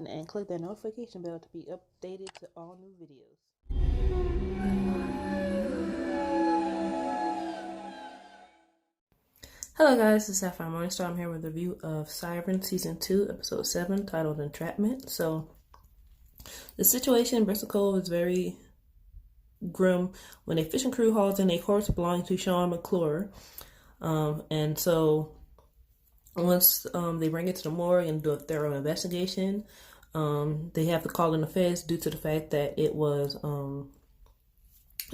button and click that notification bell to be updated to all new videos. Hello guys, this is Sapphire Morningstar. I'm here with a review of Siren Season 2, Episode 7, titled Entrapment. So, the situation in Bristol Cove is very grim when a fishing crew hauls in a horse belonging to Sean McClure. And so, once they bring it to the morgue and do a thorough investigation, they have to call in the feds due to the fact that it was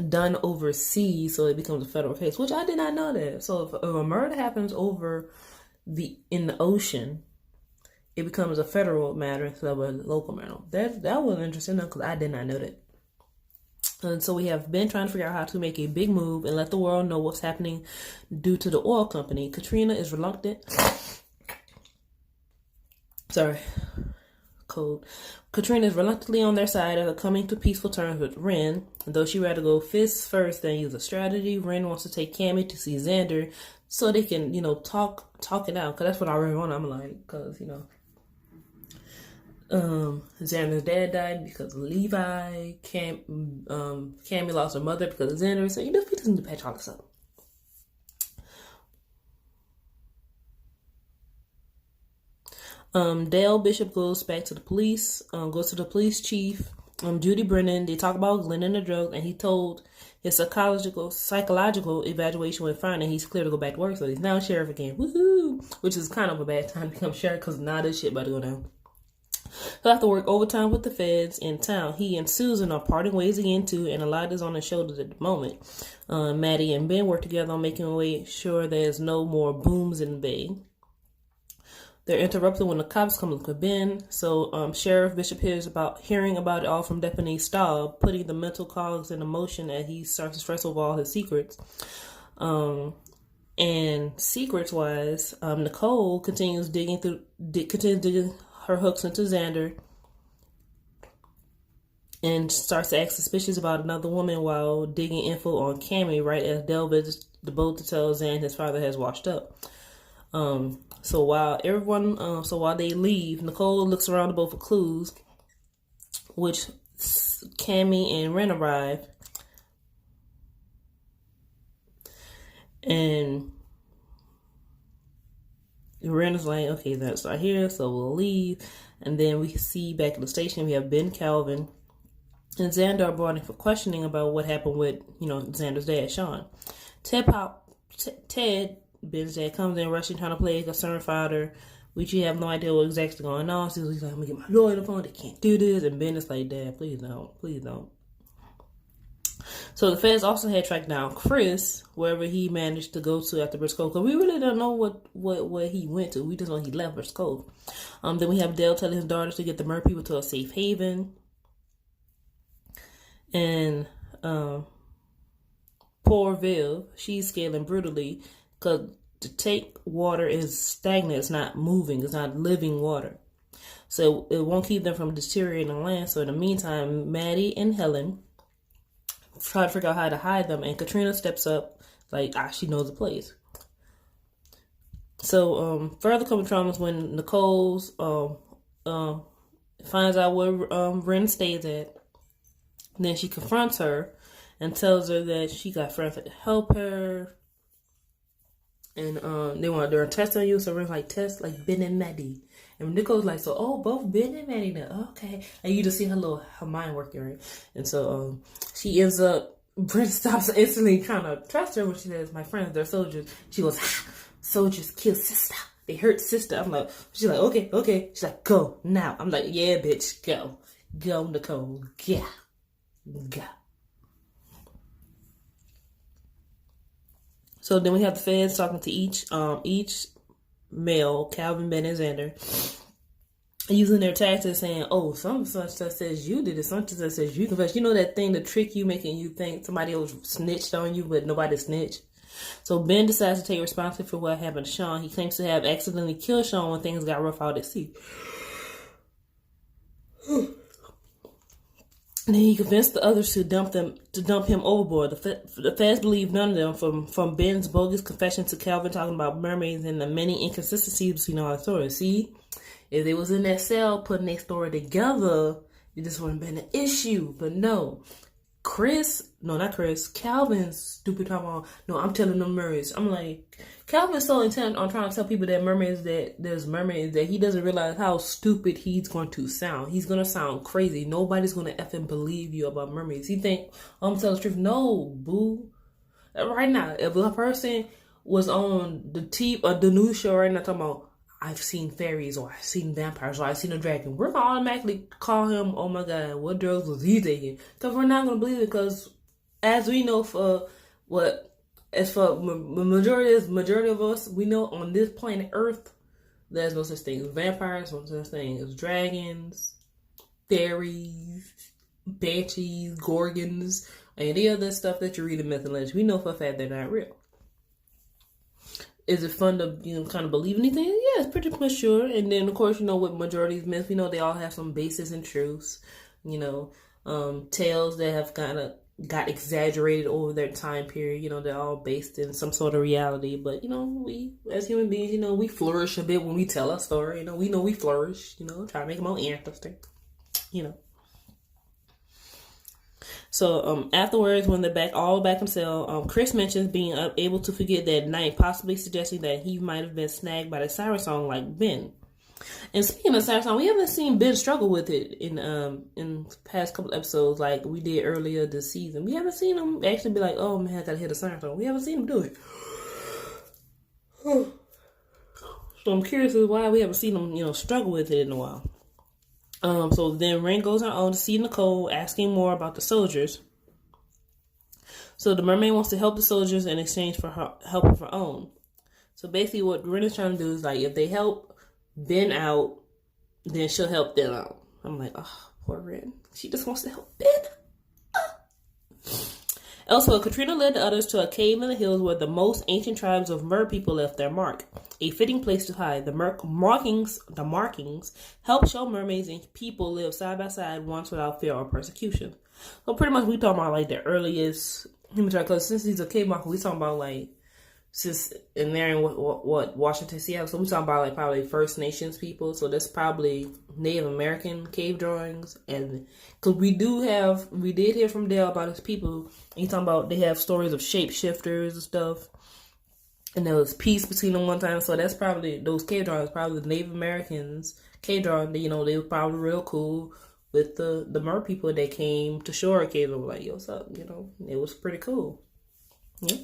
done overseas, so it becomes a federal case, which I did not know that. So if a murder happens in the ocean, it becomes a federal matter instead of a local matter. That was interesting because I did not know that. And so we have been trying to figure out how to make a big move and let the world know what's happening due to the oil company. Katrina is reluctant. Katrina is reluctantly on their side of coming to peaceful terms with Ren. And though she'd rather go fists first than use a strategy, Ren wants to take Cammy to see Xander so they can, talk it out. Because that's what I really want. I'm like, because, Xander's dad died because of Levi. Cammy lost her mother because of Xander. So, we just need to patch all this up. Dale Bishop goes back to the police, goes to the police chief, Judy Brennan. They talk about Glenn and the drugs, and he told his psychological evaluation went fine, and he's clear to go back to work, so he's now sheriff again. Woohoo! Which is kind of a bad time to become sheriff, because now this shit about to go down. He'll have to work overtime with the feds in town. He and Susan are parting ways again, too, and a lot is on their shoulders at the moment. Maddie and Ben work together on making sure there's no more booms in the bay. They're interrupted when the cops come to look at Ben. So Sheriff Bishop hearing about it all from Deputy Staub, putting the mental cogs in motion as he starts to stress over all his secrets. And secrets-wise, Nicole continues digging her hooks into Xander and starts to act suspicious about another woman while digging info on Cammy right as Del visits the boat to tell Xan his father has washed up. So while they leave, Nicole looks around the boat for clues, which Cammy and Ren arrive, and Ren is like, okay, that's not here, so we'll leave. And then we see back at the station, we have Ben, Calvin, and Xander are brought in for questioning about what happened with, Xander's dad, Sean. Ted, Ben's dad, comes in rushing, trying to play a concerned father. We have no idea what exactly going on. So he's like, I'm going to get my lawyer on the phone. They can't do this. And Ben is like, Dad, please don't. Please don't. So the feds also had tracked down Chris, wherever he managed to go to after Bristol Cove. Because we really don't know what he went to. We just know he left Bristol Cove. Then we have Dale telling his daughters to get the mer people to a safe haven. And poor Viv, she's scaling brutally. Because to take water is stagnant, it's not moving, it's not living water. So it won't keep them from deteriorating on land. So in the meantime, Maddie and Helen try to figure out how to hide them. And Katrina steps up like she knows the place. So further coming traumas when Nicole's finds out where Ren stays at. Then she confronts her and tells her that she got friends that help her. And they want to do a test on you, so we're like, test like Ben and Maddie. And Nicole's like, so both Ben and Maddie now, okay. And you just see her mind working, right? And so she ends up, Brent stops instantly trying to trust her when she says, my friends, they're soldiers. She goes, soldiers kill sister. They hurt sister. I'm like, she's like, okay. She's like, go now. I'm like, yeah, bitch, go. Go, Nicole. Yeah. Go. So then we have the feds talking to each male, Calvin, Ben, and Xander, using their tactics saying, oh, some such that says you did it, some such that says you confessed. You know that thing, the trick you making you think somebody else snitched on you, but nobody snitched. So Ben decides to take responsibility for what happened to Sean. He claims to have accidentally killed Sean when things got rough out at sea. And then he convinced the others to dump him overboard. The feds believe none of them, from Ben's bogus confession to Calvin talking about mermaids and the many inconsistencies between all the stories. See, If they was in that cell putting their story together, it just wouldn't have been an issue. But no. Calvin's stupid talking about, no, I'm telling them mermaids. I'm like, Calvin's so intent on trying to tell people that there's mermaids that he doesn't realize how stupid he's going to sound. He's going to sound crazy. Nobody's going to effing believe you about mermaids. He think, I'm telling the truth. No, boo. Right now, if a person was on the news show right now talking about, I've seen fairies, or I've seen vampires, or I've seen a dragon, we're going to automatically call him, oh my God, what drugs was he taking? Because we're not going to believe it, because as we know the majority of us, we know on this planet Earth, there's no such thing as vampires, no such thing as dragons, fairies, banshees, gorgons, any other stuff that you read in myth and legend. We know for a fact they're not real. Is it fun to, kind of believe anything? Yeah, it's pretty much sure. And then, of course, with majority of myths, we know they all have some basis in truths. Tales that have kind of got exaggerated over their time period. They're all based in some sort of reality. But, we, as human beings, we flourish a bit when we tell a story. We know we flourish, try to make them more interesting, So afterwards, when they're all back in cell, Chris mentions being able to forget that night, possibly suggesting that he might have been snagged by the Siren song like Ben. And speaking of Siren song, we haven't seen Ben struggle with it in past couple episodes like we did earlier this season. We haven't seen him actually be like, oh man, I gotta hit a Siren song. We haven't seen him do it. So I'm curious as to why we haven't seen him, struggle with it in a while. So then Ren goes on to see Nicole, asking more about the soldiers. So the mermaid wants to help the soldiers in exchange for her help of her own. So basically what Ren is trying to do is like, if they help Ben out, then she'll help them out. I'm like, oh, poor Ren. She just wants to help Ben. Elsewhere, Katrina led the others to a cave in the hills where the most ancient tribes of mer people left their mark. A fitting place to hide. The markings help show mermaids and people live side by side once without fear or persecution. So pretty much we talking about like the earliest human tribe, because since these are cave markers, we talking about like since in there in what Washington, Seattle. So we talking about like probably First Nations people. So that's probably Native American cave drawings, and because we did hear from Dale about his people. And he's talking about they have stories of shapeshifters and stuff, and there was peace between them one time. So that's probably those cave drawings. Probably the Native Americans cave drawing. They were probably real cool with the mer people that came to shore cave and were like, yo, what's up? It was pretty cool. Yeah.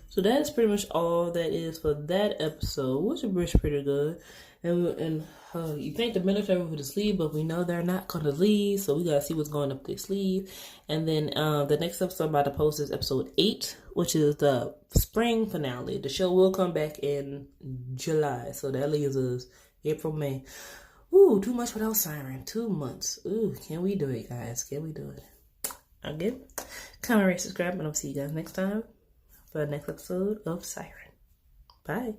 So that's pretty much all that is for that episode, which is pretty good. And you think the military would leave, but we know they're not going to leave, so we got to see what's going up their sleeve. And then the next episode I'm about to post is episode 8, which is the spring finale. The show will come back in July, so that leaves us April, May. Ooh, too much without Siren. 2 months. Ooh, can we do it, guys? Can we do it? Again, comment, rate, subscribe, and I'll see you guys next time for the next episode of Siren. Bye.